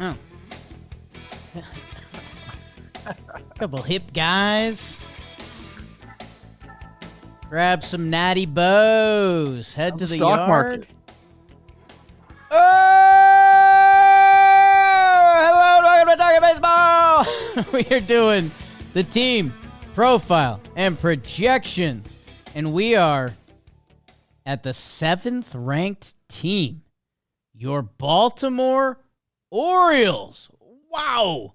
Oh. Couple hip guys. Grab some natty bows. Head to the stock yard. market. Oh! Hello, welcome to Talkin' Baseball. We are doing the team profile and projections. And we are at the 7th ranked team. Your Baltimore Orioles. Wow.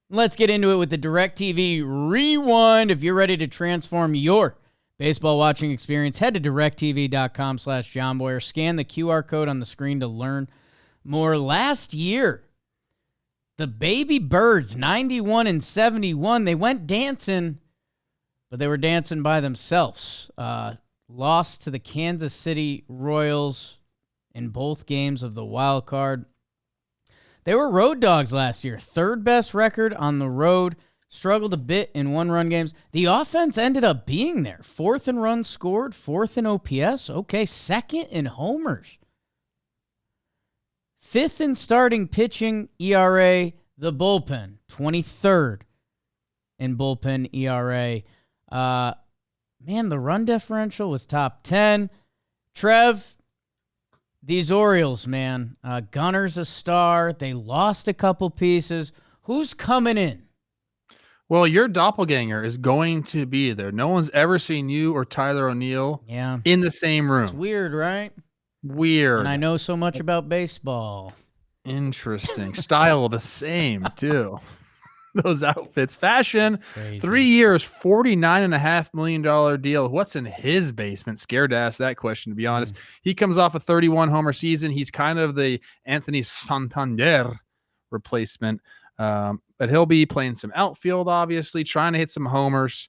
Let's get into it with the DirecTV Rewind. If you're ready to transform your baseball watching experience, head to directv.com/JohnBoy or scan the QR code on the screen to learn more. Last year, the Baby Birds, 91 and 71, they went dancing, but they were dancing by themselves. Lost to the Kansas City Royals in both games of the wild card. They were road dogs last year. Third best record on the road. Struggled a bit in one-run games. The offense ended up being there. 4th in runs scored, 4th in OPS. Okay, 2nd in homers. 5th in starting pitching ERA. The bullpen, 23rd in bullpen ERA. Man, the run differential was top 10. Trev, these Orioles, man. Gunner's a star. They lost a couple pieces. Who's coming in? Well, your doppelganger is going to be there. No one's ever seen you or Tyler O'Neill in the same room. It's weird, right? Weird. And I know so much about baseball. Interesting. Style the same, too. Those outfits. Fashion, 3 years, $49.5 million deal. What's in his basement? Scared to ask that question, to be honest. He comes off a 31-homer season. He's kind of the Anthony Santander replacement. But he'll be playing some outfield, obviously, trying to hit some homers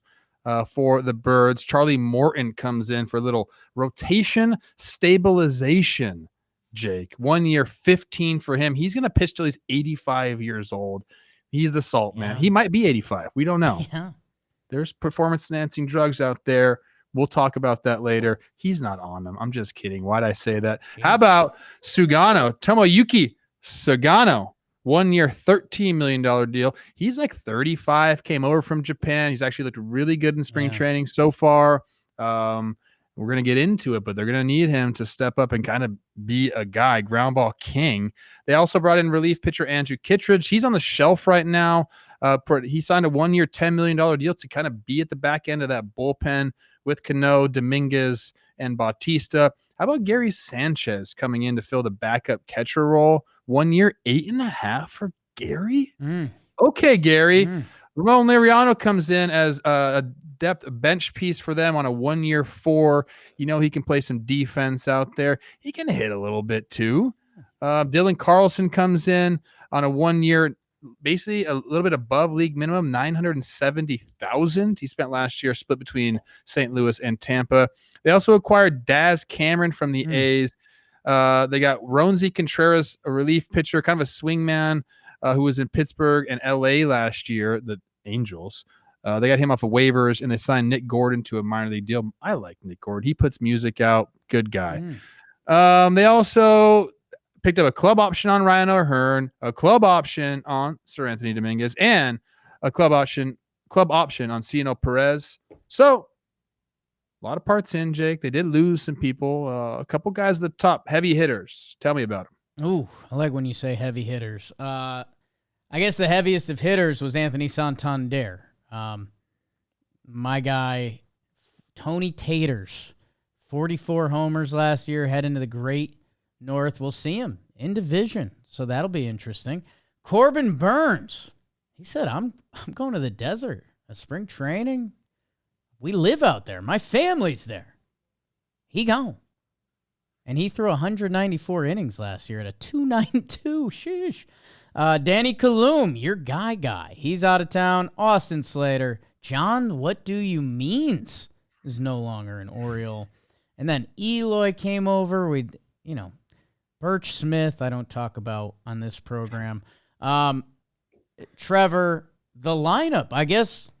for the Birds. Charlie Morton comes in for a little rotation stabilization, Jake. 1 year, 15 for him. He's going to pitch till he's 85 years old. He's the salt man. He might be 85. We don't know. Yeah. There's performance-enhancing drugs out there. We'll talk about that later. He's not on them. I'm just kidding. Why'd I say that? Jeez. How about Sugano? Tomoyuki Sugano. 1 year, $13 million deal. He's like 35, came over from Japan. He's actually looked really good in spring training so far. We're going to get into it, but they're going to need him to step up and kind of be a guy, ground ball king. They also brought in relief pitcher Andrew Kittredge. He's on the shelf right now. He signed a 1 year, $10 million deal to kind of be at the back end of that bullpen with Cano, Dominguez, and Bautista. How about Gary Sanchez coming in to fill the backup catcher role? 1 year, $8.5 for Gary? Okay, Gary. Ramon Liriano comes in as a depth bench piece for them on a 1 year, $4. You know, he can play some defense out there. He can hit a little bit too. Dylan Carlson comes in on a 1 year, basically a little bit above league minimum, $970,000. He spent last year split between St. Louis and Tampa. They also acquired Daz Cameron from the A's. They got Ronzi Contreras, a relief pitcher, kind of a swingman, who was in Pittsburgh and LA last year, the Angels. They got him off of waivers, and they signed Nick Gordon to a minor league deal. I like Nick Gordon. He puts music out. Good guy. They also picked up a club option on Ryan O'Hearn, a club option on Sir Anthony Dominguez, and a club option on Ciano Perez. So a lot of parts in, Jake. They did lose some people. A couple guys at the top, heavy hitters. Tell me about them. Ooh, I like when you say heavy hitters. I guess the heaviest of hitters was Anthony Santander. My guy, Tony Taters, 44 homers last year, head into the Great North. We'll see him in division, so that'll be interesting. Corbin Burns, he said, I'm going to the desert. A spring training. We live out there. My family's there. He gone. And he threw 194 innings last year at a 292. Sheesh. Danny Kalum, your guy. He's out of town. Austin Slater. John, what do you means is no longer an Oriole. And then Eloy came over with, Birch Smith, I don't talk about on this program. Trevor, the lineup, I guess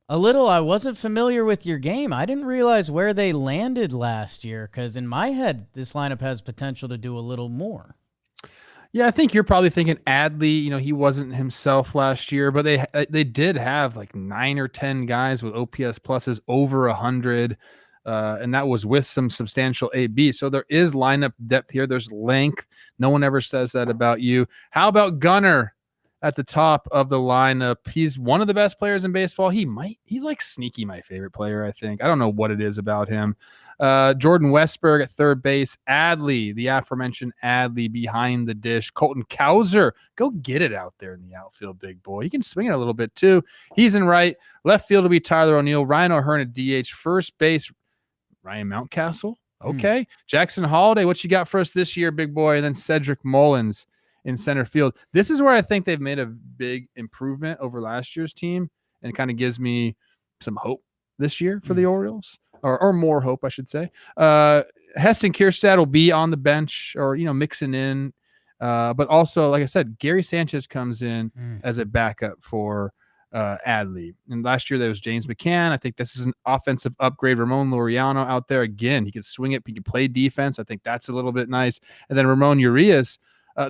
a little, I wasn't familiar with your game. I didn't realize where they landed last year because in my head, this lineup has potential to do a little more. Yeah, I think you're probably thinking Adley. He wasn't himself last year, but they did have like 9 or 10 guys with OPS pluses over 100, and that was with some substantial AB. So there is lineup depth here. There's length. No one ever says that about you. How about Gunnar at the top of the lineup? He's one of the best players in baseball. He's like sneaky my favorite player, I think. I don't know what it is about him. Jordan Westberg at third base. Adley, the aforementioned Adley behind the dish. Colton Cowser, go get it out there in the outfield, big boy. He can swing it a little bit too. He's in right. Left field will be Tyler O'Neill. Ryan O'Hearn at DH. First base, Ryan Mountcastle. Okay. Jackson Holiday, what you got for us this year, big boy? And then Cedric Mullins in center field. This is where I think they've made a big improvement over last year's team, and it kind of gives me some hope this year for the Orioles. Or more hope, I should say. Heston Kierstad will be on the bench or, mixing in. But also, like I said, Gary Sanchez comes in as a backup for Adley. And last year there was James McCann. I think this is an offensive upgrade. Ramon Laureano out there again. He can swing it. He can play defense. I think that's a little bit nice. And then Ramon Urias.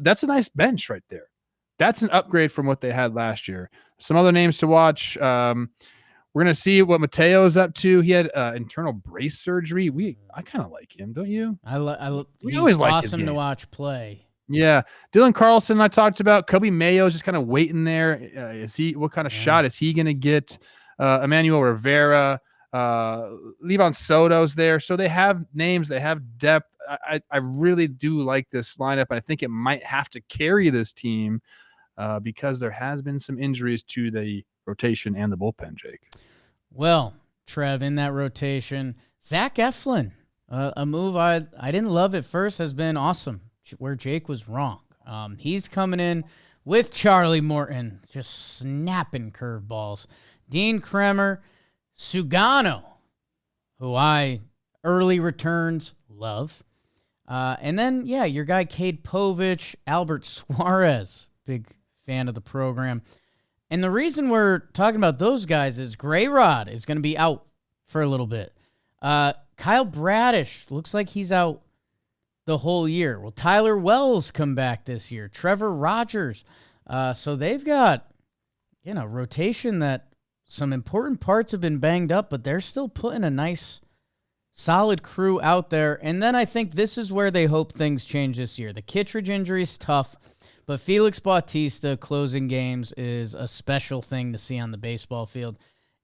That's a nice bench right there. That's an upgrade from what they had last year. Some other names to watch. We're going to see what Mateo's up to. He had internal brace surgery. I kind of like him, don't you? He's always awesome to watch play. Yeah. Dylan Carlson I talked about. Kobe Mayo's just kind of waiting there. What kind of shot is he going to get? Emmanuel Rivera, Levon Soto's there. So they have names. They have depth. I really do like this lineup. I think it might have to carry this team because there has been some injuries to the rotation and the bullpen, Jake. Well, Trev, in that rotation, Zach Eflin, a move I didn't love at first, has been awesome, where Jake was wrong. He's coming in with Charlie Morton, just snapping curveballs. Dean Kremer, Sugano, who I early returns love. And then, your guy Cade Povich, Albert Suarez, big fan of the program. And the reason we're talking about those guys is Gray Rod is going to be out for a little bit. Kyle Bradish looks like he's out the whole year. Will Tyler Wells come back this year? Trevor Rogers. So they've got, rotation that some important parts have been banged up, but they're still putting a nice, solid crew out there. And then I think this is where they hope things change this year. The Kittredge injury is tough. But Felix Bautista closing games is a special thing to see on the baseball field.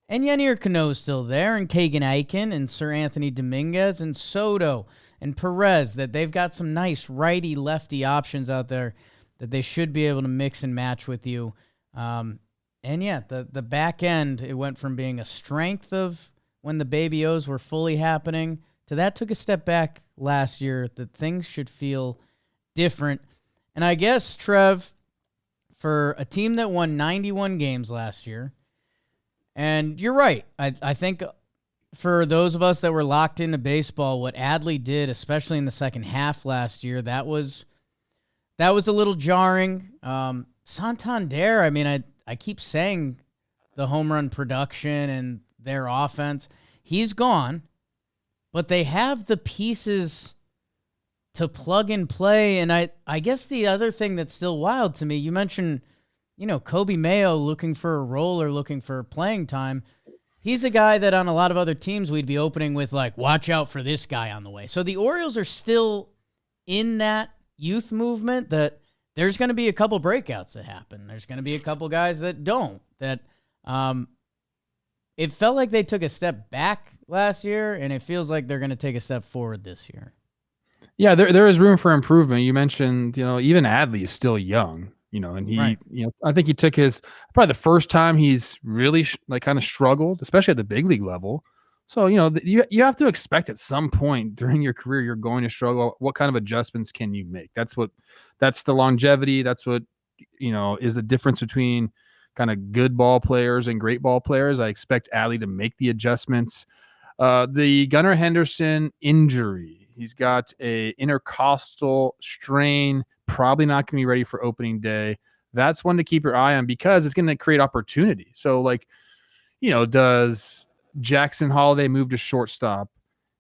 And Yennier Cano's still there, and Kagan Aiken, and Sir Anthony Dominguez, and Soto, and Perez, that they've got some nice righty-lefty options out there that they should be able to mix and match with you. The back end, it went from being a strength of when the Baby O's were fully happening to that took a step back last year, that things should feel different. And I guess, Trev, for a team that won 91 games last year, and you're right, I think for those of us that were locked into baseball, what Adley did, especially in the second half last year, that was a little jarring. Santander, I keep saying the home run production and their offense, he's gone, but they have the pieces to plug and play. And I guess the other thing that's still wild to me, you mentioned, Kobe Mayo looking for a role or looking for playing time. He's a guy that on a lot of other teams we'd be opening with, like, watch out for this guy on the way. So the Orioles are still in that youth movement that there's going to be a couple breakouts that happen. There's going to be a couple guys that don't. That it felt like they took a step back last year, and it feels like they're going to take a step forward this year. Yeah, there is room for improvement. You mentioned, even Adley is still young, and he, right. I think he took probably the first time he's really kind of struggled, especially at the big league level. So, you have to expect at some point during your career, you're going to struggle. What kind of adjustments can you make? That's the longevity. That's what, is the difference between kind of good ball players and great ball players. I expect Adley to make the adjustments. The Gunnar Henderson injury. He's got a intercostal strain, probably not going to be ready for opening day. That's one to keep your eye on because it's going to create opportunity. So, does Jackson Holiday move to shortstop?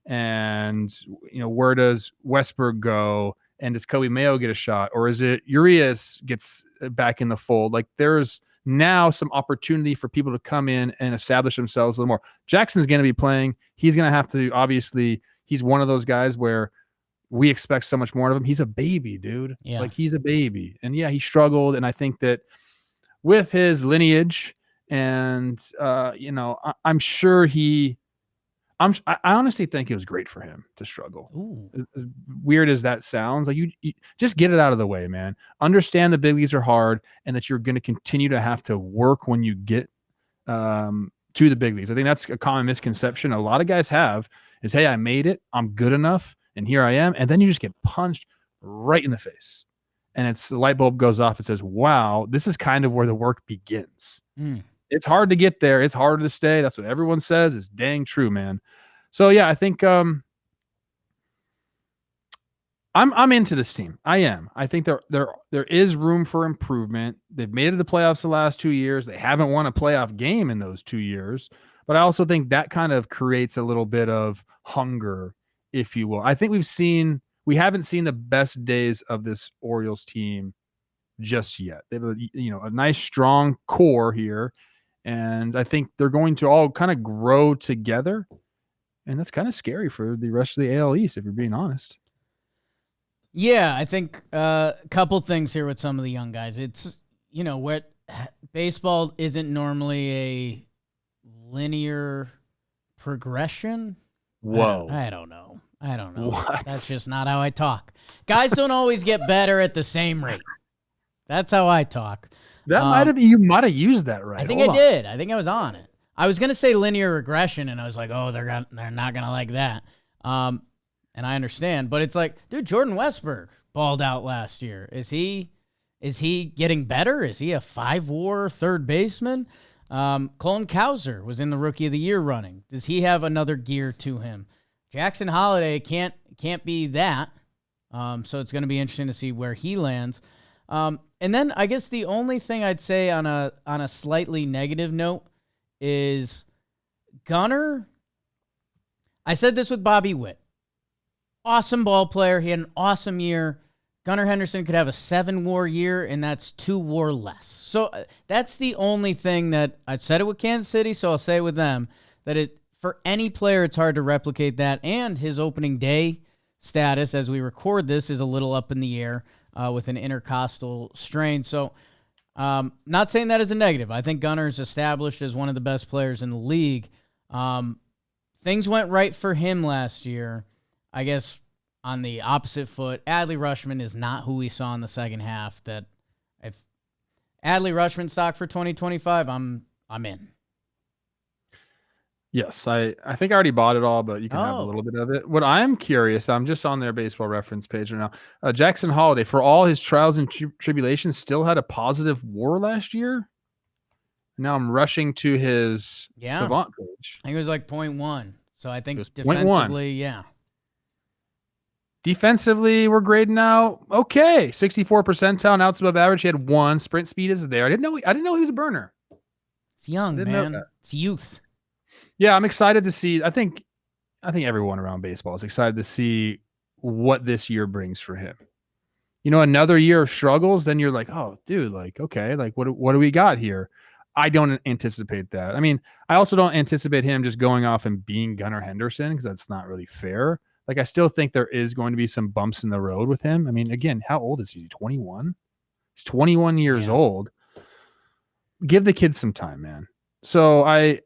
And, where does Westberg go? And does Kobe Mayo get a shot? Or is it Urias gets back in the fold? Like there's now some opportunity for people to come in and establish themselves a little more. Jackson's going to be playing. He's going to have to, obviously, he's one of those guys where we expect so much more of him. He's a baby, dude. Yeah. Like he's a baby. And yeah, he struggled. And I think that with his lineage and, I'm sure I honestly think it was great for him to struggle. Ooh. As weird as that sounds, like you just get it out of the way, man. Understand the big leagues are hard and that you're going to continue to have to work when you get to the big leagues. I think that's a common misconception a lot of guys have is, hey, I made it. I'm good enough. And here I am. And then you just get punched right in the face. And the light bulb goes off. It says, wow, this is kind of where the work begins. It's hard to get there. It's harder to stay. That's what everyone says. It's dang true, man. So yeah, I think I'm into this team. I am. I think there is room for improvement. They've made it to the playoffs the last 2 years. They haven't won a playoff game in those 2 years. But I also think that kind of creates a little bit of hunger, if you will. I think we haven't seen the best days of this Orioles team just yet. They have a nice strong core here. And I think they're going to all kind of grow together. And that's kind of scary for the rest of the AL East, if you're being honest. Yeah, I think a couple things here with some of the young guys. It's, what baseball isn't normally a linear progression. Whoa. I don't know. What? That's just not how I talk. Guys don't always get better at the same rate. That's how I talk. You might have used that right. I think I did. I think I was on it. I was going to say linear regression, and I was like, oh, they're not going to like that. And I understand. But it's like, dude, Jordan Westburg balled out last year. Is he getting better? Is he a 5-WAR third baseman? Colin Cowser was in the Rookie of the Year running. Does he have another gear to him? Jackson Holliday can't be that. So it's going to be interesting to see where he lands. And then I guess the only thing I'd say on a slightly negative note is Gunnar. I said this with Bobby Witt. Awesome ball player. He had an awesome year. Gunnar Henderson could have a 7-WAR year, and that's 2 WAR less. So that's the only thing that I've said it with Kansas City, so I'll say it with them, that for any player, it's hard to replicate that. And his opening day status, as we record this, is a little up in the air. With an intercostal strain. So not saying that as a negative. I think Gunnar is established as one of the best players in the league. Things went right for him last year. I guess on the opposite foot, Adley Rutschman is not who we saw in the second half. That if Adley Rutschman stock for 2025, I'm in. Yes, I think I already bought it all, but you can have a little bit of it. What I am curious, I'm just on their baseball reference page right now. Jackson Holliday, for all his trials and tribulations, still had a positive WAR last year. Now I'm rushing to his Savant page. I think it was like 0.1. So I think defensively, yeah. Defensively, we're grading out okay. 64 percentile, and outs above average. He had 1. Sprint speed is there. I didn't know he was a burner. It's young, man. It's youth. Yeah, I'm excited to see. I think everyone around baseball is excited to see what this year brings for him. Another year of struggles, then you're like, oh, dude, like, okay, like what do we got here? I don't anticipate that. I mean, I also don't anticipate him just going off and being Gunnar Henderson because that's not really fair. Like, I still think there is going to be some bumps in the road with him. I mean, again, how old is he? 21? He's 21 years old. Give the kid some time, man. So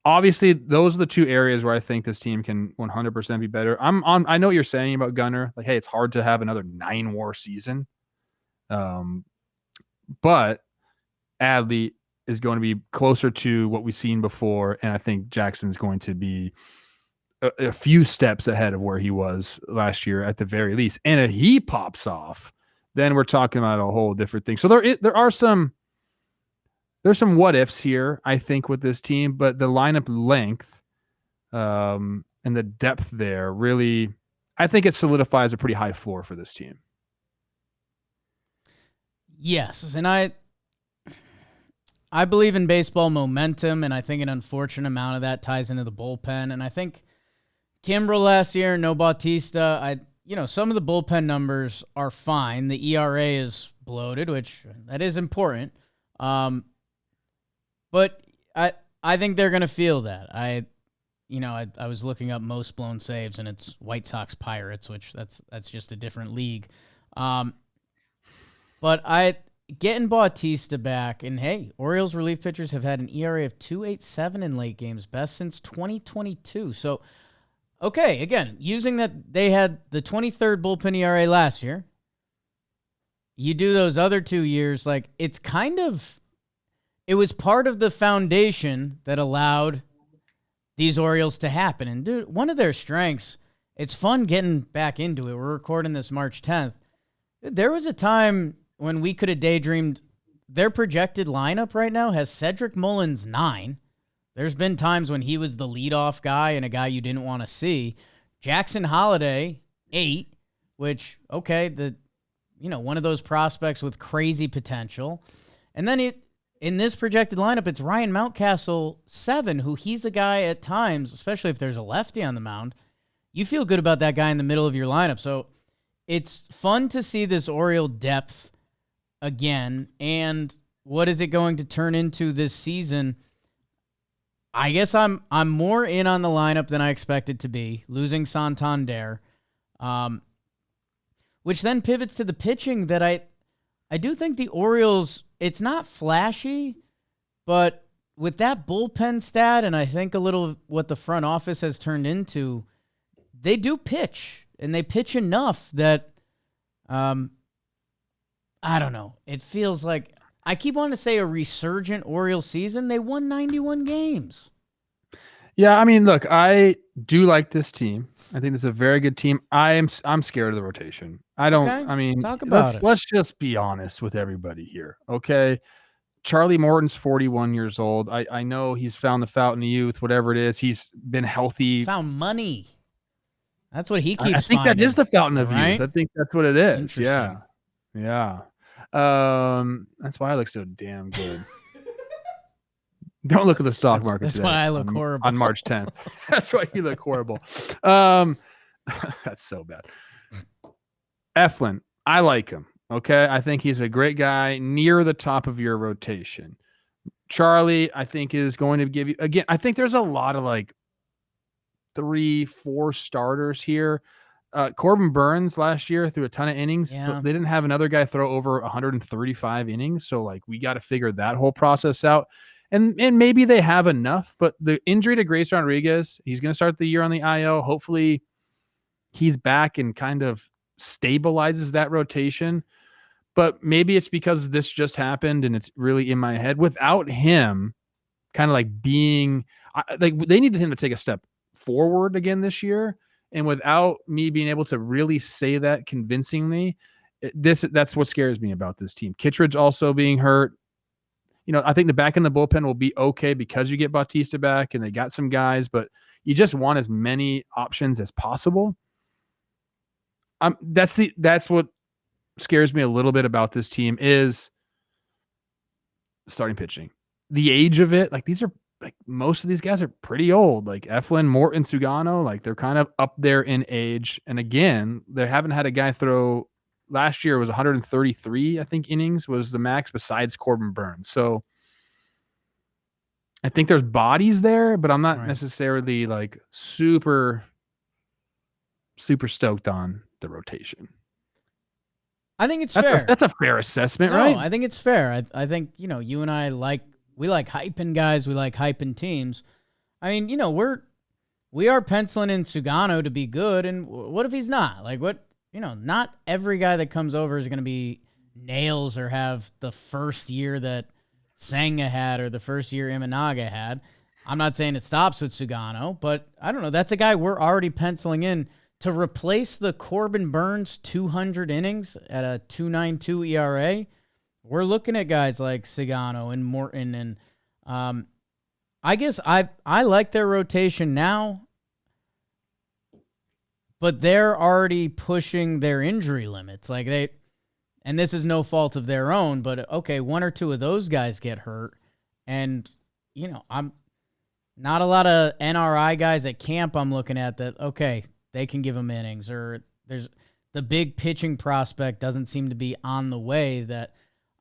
obviously, those are the two areas where I think this team can 100% be better. I know what you're saying about Gunnar. Like, hey, it's hard to have another 9-WAR season. But Adley is going to be closer to what we've seen before, and I think Jackson's going to be a few steps ahead of where he was last year at the very least. And if he pops off, then we're talking about a whole different thing. So there's some what ifs here, I think, with this team, but the lineup length and the depth there really, I think it solidifies a pretty high floor for this team. Yes, and I believe in baseball momentum, and I think an unfortunate amount of that ties into the bullpen. And I think Kimbrel last year, no Bautista, some of the bullpen numbers are fine. The ERA is bloated, which that is important. But I think they're going to feel that. I was looking up most blown saves, and it's White Sox Pirates, which that's just a different league. But getting Bautista back, and hey, Orioles relief pitchers have had an ERA of 2.87 in late games, best since 2022. So, okay, again, using that they had the 23rd bullpen ERA last year, you do those other 2 years, like it was part of the foundation that allowed these Orioles to happen. And dude, one of their strengths, it's fun getting back into it. We're recording this March 10th. There was a time when we could have daydreamed their projected lineup right now has Cedric Mullins 9. There's been times when he was the leadoff guy and a guy you didn't want to see. Jackson Holliday 8, which, okay, one of those prospects with crazy potential. And then in this projected lineup, it's Ryan Mountcastle 7, who he's a guy at times, especially if there's a lefty on the mound, you feel good about that guy in the middle of your lineup. So it's fun to see this Oriole depth again. And what is it going to turn into this season? I guess I'm more in on the lineup than I expected to be, losing Santander, which then pivots to the pitching that I do think the Orioles, it's not flashy, but with that bullpen stat and I think a little of what the front office has turned into, they do pitch, and they pitch enough that, I don't know. It feels like, I keep wanting to say a resurgent Orioles season. They won 91 games. Yeah, I mean, look, I do like this team. I think it's a very good team. I'm scared of the rotation. Talk about it. Let's just be honest with everybody here, okay? Charlie Morton's 41 years old. I know he's found the fountain of youth, whatever it is. He's been healthy. Found money. That's what he keeps I think finding, that is the fountain of right? youth. I think that's what it is. Interesting. Yeah. That's why I look so damn good. Don't look at the stock market That's today why I look horrible. on March 10th. That's why you look horrible. That's so bad. Eflin, I like him. Okay. I think he's a great guy near the top of your rotation. Charlie, I think, is going to give you, again, I think there's a lot of 3-4 starters here. Corbin Burns last year threw a ton of innings. Yeah. They didn't have another guy throw over 135 innings. So we got to figure that whole process out. And maybe they have enough, but the injury to Grace Rodriguez, he's going to start the year on the IL. Hopefully he's back and kind of stabilizes that rotation. But maybe it's because this just happened and it's really in my head. Without him kind of being they needed him to take a step forward again this year. And without me being able to really say that convincingly, that's what scares me about this team. Kittredge also being hurt. I think the back end of the bullpen will be okay because you get Bautista back and they got some guys, but you just want as many options as possible. That's what scares me a little bit about this team is starting pitching. The age of it, these are most of these guys are pretty old, Eflin, Morton, Sugano, they're kind of up there in age. And again, they haven't had a guy throw. Last year was 133, I think, innings was the max besides Corbin Burns. So I think there's bodies there, but I'm not necessarily super, super stoked on the rotation. I think it's fair. That's a fair assessment, no, right? I think it's fair. I think, you and I we like hyping guys. We like hyping teams. I mean, we are penciling in Sugano to be good. And what if he's not? Not every guy that comes over is going to be nails or have the first year that Senga had or the first year Imanaga had. I'm not saying it stops with Sugano, but I don't know. That's a guy we're already penciling in to replace the Corbin Burns 200 innings at a 2.92 ERA. We're looking at guys like Sugano and Morton. And I guess I like their rotation now. But they're already pushing their injury limits. And this is no fault of their own, but okay, one or two of those guys get hurt. And, I'm not a lot of NRI guys at camp I'm looking at that, okay, they can give them innings. Or there's the big pitching prospect doesn't seem to be on the way. That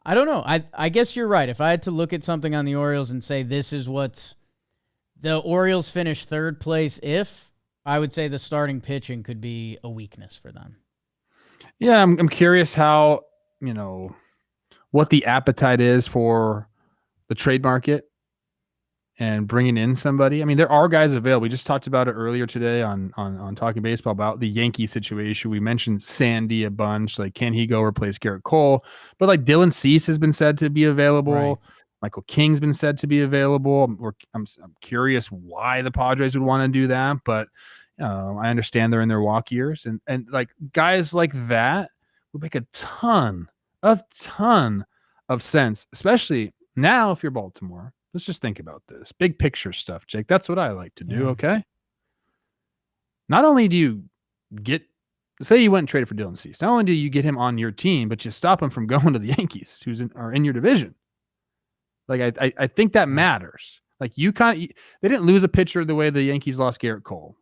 I don't know. I guess you're right. If I had to look at something on the Orioles and say this is what's the Orioles finish third place, I would say the starting pitching could be a weakness for them. Yeah, I'm curious how, what the appetite is for the trade market and bringing in somebody. I mean, there are guys available. We just talked about it earlier today on Talking Baseball about the Yankee situation. We mentioned Sandy a bunch. Like, can he go replace Garrett Cole? But like Dylan Cease has been said to be available. Right. Michael King's been said to be available. I'm curious why the Padres would want to do that, but I understand they're in their walk years, and like guys like that would make a ton of sense, especially now if you're Baltimore. Let's just think about this. Big picture stuff, Jake. That's what I like to do, okay? Not only do you say you went and traded for Dylan Cease, not only do you get him on your team, but you stop him from going to the Yankees, are in your division. Like, I think that matters. Like, they didn't lose a pitcher the way the Yankees lost Garrett Cole.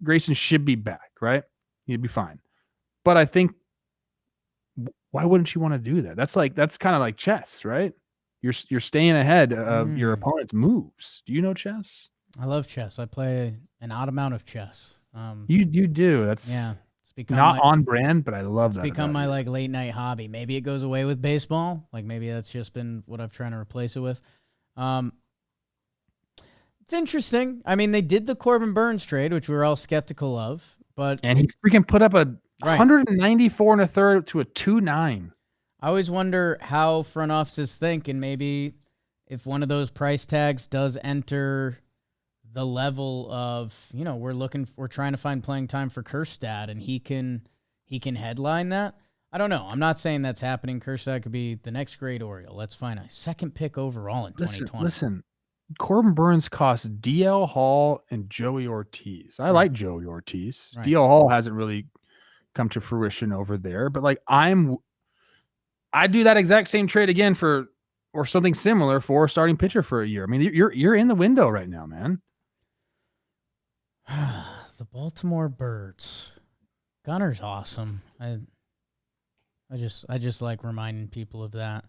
Grayson should be back, right? He'd be fine. But I think, why wouldn't you want to do that? That's kind of like chess, right? You're staying ahead of your opponent's moves. Do you know chess? I love chess. I play an odd amount of chess. You do. It's become not on brand, but I love that. It's become my like late night hobby. Maybe it goes away with baseball. Like maybe that's just been what I'm trying to replace it with. It's interesting. I mean, they did the Corbin Burnes trade, which we were all skeptical of, and he freaking put up a 194 and a third to a 2.9. I always wonder how front offices think, and maybe if one of those price tags does enter the level of, we're trying to find playing time for Kjerstad, and he can headline that. I don't know. I'm not saying that's happening. Kjerstad could be the next great Oriole. Let's find a second pick overall in 2020. Listen, Corbin Burnes costs DL Hall and Joey Ortiz. I like Joey Ortiz. Right. DL Hall hasn't really come to fruition over there, but like I'd do that exact same trade again or something similar for a starting pitcher for a year. I mean, you're in the window right now, man. The Baltimore Birds. Gunner's awesome. I just like reminding people of that.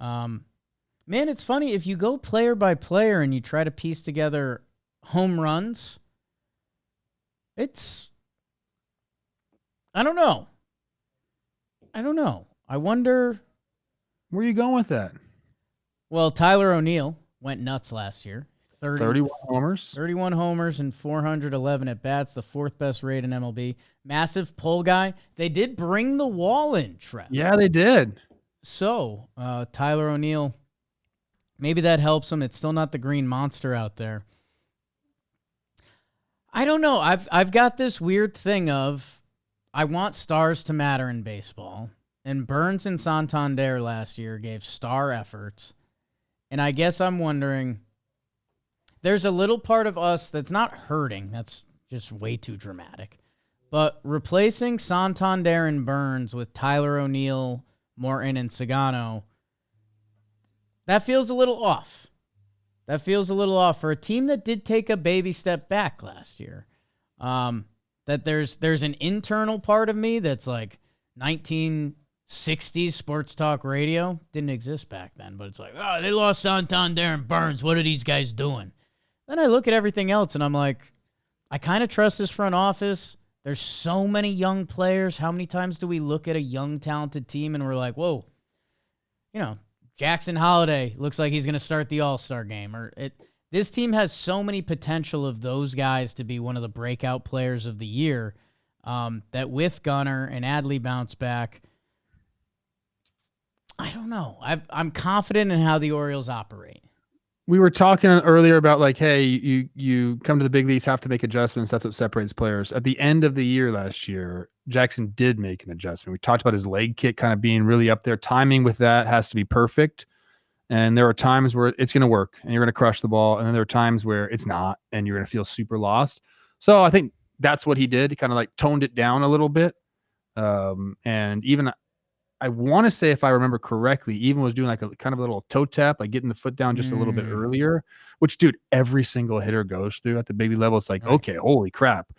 Man, it's funny if you go player by player and you try to piece together home runs. I don't know. I wonder. Where are you going with that? Well, Tyler O'Neill went nuts last year. 31 homers. 31 homers and 411 at bats, the fourth best rate in MLB. Massive pull guy. They did bring the wall in, Trev. Yeah, they did. So, Tyler O'Neill, maybe that helps him. It's still not the green monster out there. I don't know. I've got this weird thing of I want stars to matter in baseball. And Burnes and Santander last year gave star efforts. And I guess I'm wondering, there's a little part of us that's not hurting. That's just way too dramatic. But replacing Santander and Burnes with Tyler O'Neill, Morton, and Sagano, that feels a little off. That feels a little off for a team that did take a baby step back last year. That there's an internal part of me that's like 1960s sports talk radio. Didn't exist back then, but it's like, oh, they lost Santander and Burnes. What are these guys doing? Then I look at everything else and I'm like, I kind of trust this front office. There's so many young players. How many times do we look at a young, talented team and we're like, whoa, Jackson Holliday looks like he's going to start the All-Star game. This team has so many potential of those guys to be one of the breakout players of the year that with Gunner and Adley bounce back, I don't know. I'm confident in how the Orioles operate. We were talking earlier about like, hey, you come to the big leagues, have to make adjustments. That's what separates players. At the end of the year last year, Jackson did make an adjustment. We talked about his leg kick kind of being really up there. Timing with that has to be perfect. And there are times where it's going to work and you're going to crush the ball. And then there are times where it's not and you're going to feel super lost. So I think that's what he did. He kind of like toned it down a little bit. And even I want to say, if I remember correctly, even was doing like a kind of a little toe tap, like getting the foot down just a little bit earlier, which, dude, every single hitter goes through at the big league level. It's like, okay, holy crap.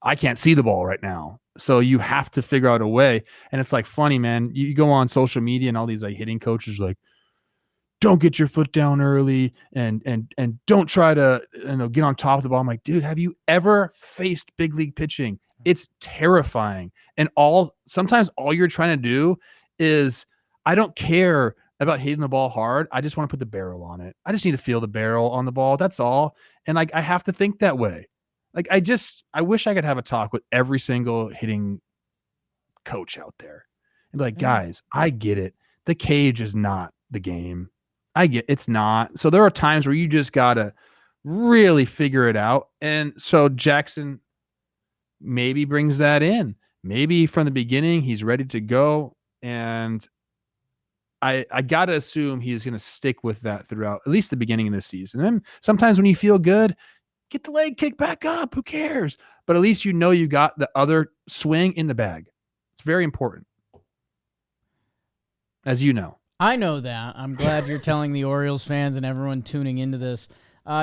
I can't see the ball right now. So you have to figure out a way. And it's like funny, man. You go on social media and all these like hitting coaches like, don't get your foot down early and don't try to get on top of the ball. I'm like, dude, have you ever faced big league pitching? It's terrifying. And sometimes all you're trying to do is, I don't care about hitting the ball hard. I just want to put the barrel on it. I just need to feel the barrel on the ball. That's all. And like, I have to think that way. Like, I wish I could have a talk with every single hitting coach out there and be like, guys, I get it. The cage is not the game. It's not. So there are times where you just got to really figure it out. And so Jackson maybe brings that in. Maybe from the beginning he's ready to go. And I got to assume he's going to stick with that throughout at least the beginning of the season. And sometimes when you feel good, get the leg kick back up. Who cares? But at least you got the other swing in the bag. It's very important. As you know. I know that. I'm glad you're telling the Orioles fans and everyone tuning into this.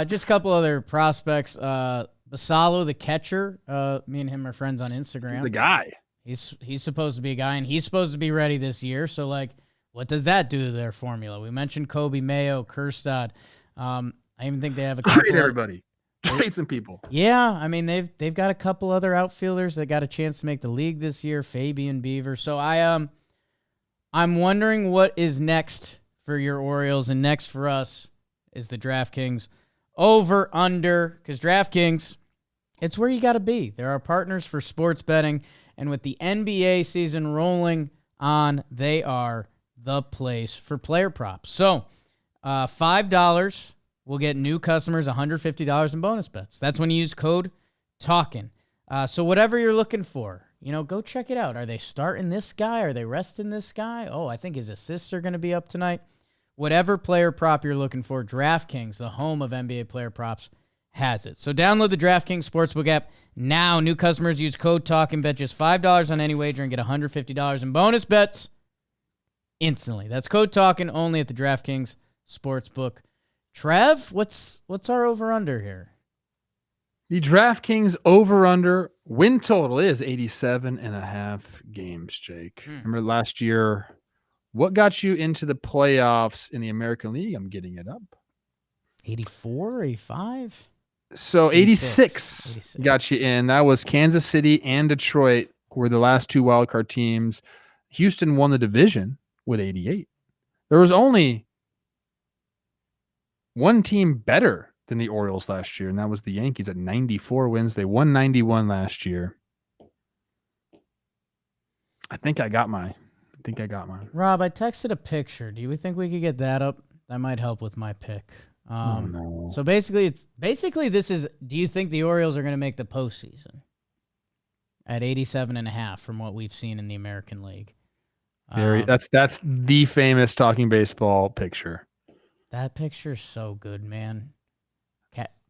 Just a couple other prospects. Basalo, the catcher. Me and him are friends on Instagram. He's the guy. He's supposed to be a guy, and he's supposed to be ready this year. So, like, what does that do to their formula? We mentioned Kobe Mayo, Kerstad. I even think they have a couple. Trade everybody. Trade some people. Yeah, I mean they've got a couple other outfielders that got a chance to make the league this year. Fabian Beaver. So I'm wondering what is next for your Orioles, and next for us is the DraftKings over-under, because DraftKings, it's where you got to be. They're our partners for sports betting, and with the NBA season rolling on, they are the place for player props. So $5 will get new customers $150 in bonus bets. That's when you use code Talkin. So whatever you're looking for, go check it out. Are they starting this guy? Are they resting this guy? Oh, I think his assists are going to be up tonight. Whatever player prop you're looking for, DraftKings, the home of NBA player props, has it. So download the DraftKings Sportsbook app now. New customers use code TALK and bet just $5 on any wager and get $150 in bonus bets instantly. That's code TALKIN only at the DraftKings Sportsbook. Trev, what's our over-under here? The DraftKings over-under win total is 87.5 games, Jake. Remember last year, what got you into the playoffs in the American League? I'm getting it up. 84, 85? So 86 got you in. That was Kansas City and Detroit were the last two wildcard teams. Houston won the division with 88. There was only one team better than the Orioles last year, and that was the Yankees at 94 wins. They won 91 last year. I think I got mine. Rob, I texted a picture. Do you think we could get that up? That might help with my pick. No. So basically, this is, do you think the Orioles are going to make the postseason? At 87.5 from what we've seen in the American League. That's the famous Talking Baseball picture. That picture's so good, man.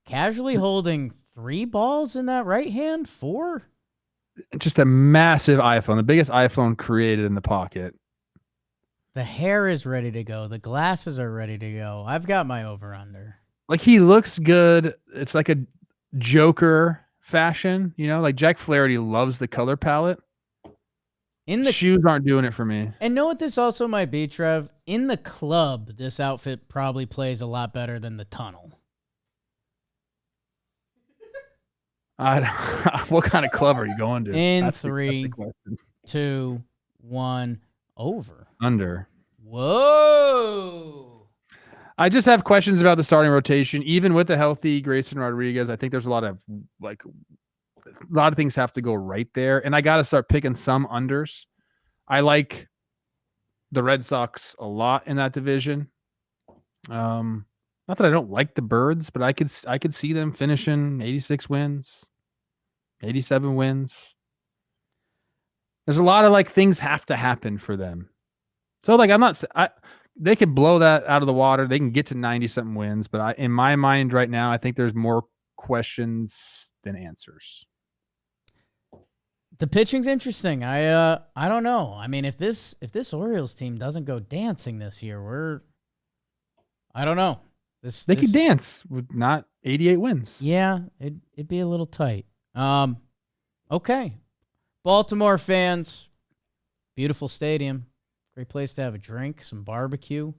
Casually holding 3 balls in that right hand, 4? Just a massive iPhone, the biggest iPhone created in the pocket. The hair is ready to go. The glasses are ready to go. I've got my over-under. Like, he looks good. It's like a Joker fashion, like Jack Flaherty loves the color palette. The shoes aren't doing it for me. And know what this also might be, Trev? In the club, this outfit probably plays a lot better than the tunnel. What kind of club are you going to? In 3, 2, 1, over. Under. Whoa. I just have questions about the starting rotation. Even with the healthy Grayson Rodriguez, I think there's a lot of things have to go right there. And I got to start picking some unders. I like the Red Sox a lot in that division. Not that I don't like the Birds, but I could see them finishing 86 wins, 87 wins. There's a lot of things have to happen for them. So they could blow that out of the water. They can get to 90 something wins, but in my mind right now, I think there's more questions than answers. The pitching's interesting. I don't know. I mean, if this Orioles team doesn't go dancing this year, I don't know. They could dance with not 88 wins. Yeah, it'd be a little tight. Okay. Baltimore fans, beautiful stadium. Great place to have a drink, some barbecue.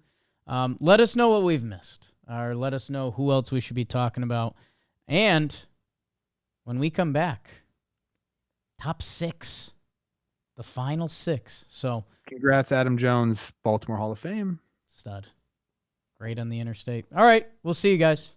Let us know what we've missed, or let us know who else we should be talking about. And when we come back, top 6, the final 6. So congrats, Adam Jones, Baltimore Hall of Fame. Stud. Great on the interstate. All right, we'll see you guys.